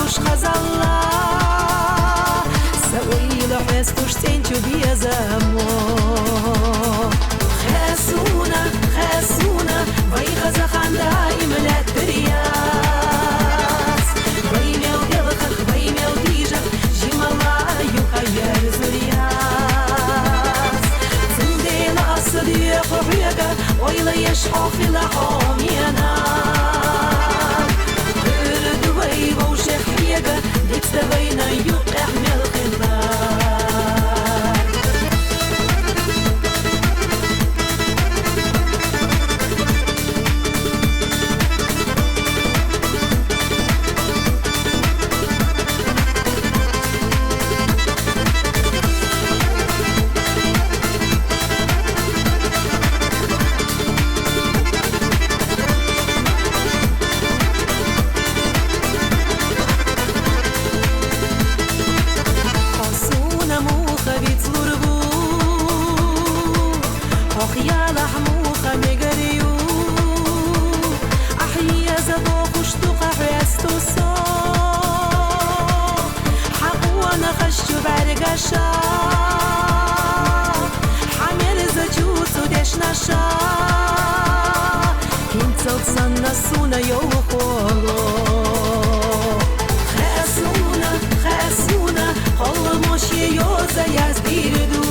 Deus Hazallah سوي له حستوش تنجو بيزامو خاسونا خاسونا وي غزا خانداي ملات برياس وي ميو دلخخ وي ميو ديجخ جيم الله يخير زرياس زندي لأصديق وحيقا وي لا يشحو في لحوم ينام وي ووشك حيقة ديك ستبينا يوق احمل خلال يا لحموخة مجريو أحيي زبوخ وشتوخة حيستو صوخ حقوانا خشو برقشا حمل زجوت وديش نشا كنتو تصنى السونا يوخولو خاسونا خاسونا خل مشي يوزا يزديردو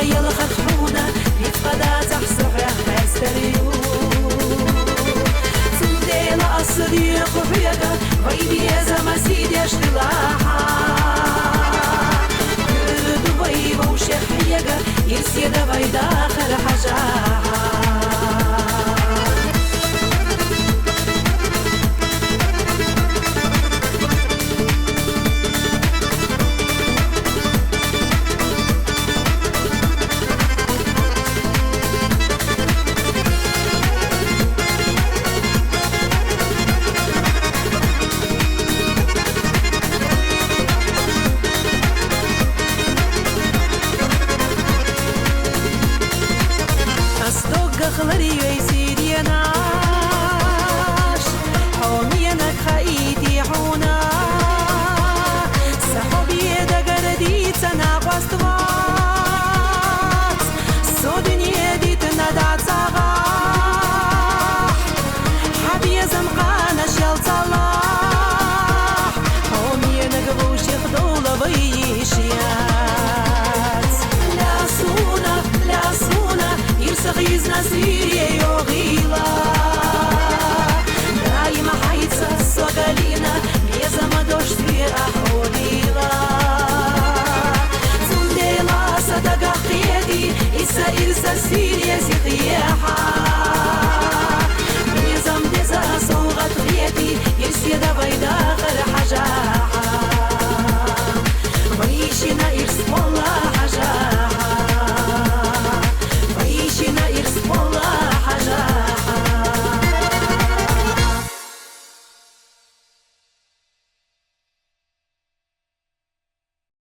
يلا خطحونا يتفادى تحصح يا خاستريو تندي لأصديق وحيقا غيبي يا زمسيد يشتلاحا دبي بوشي حيقا يرسي دبي داخل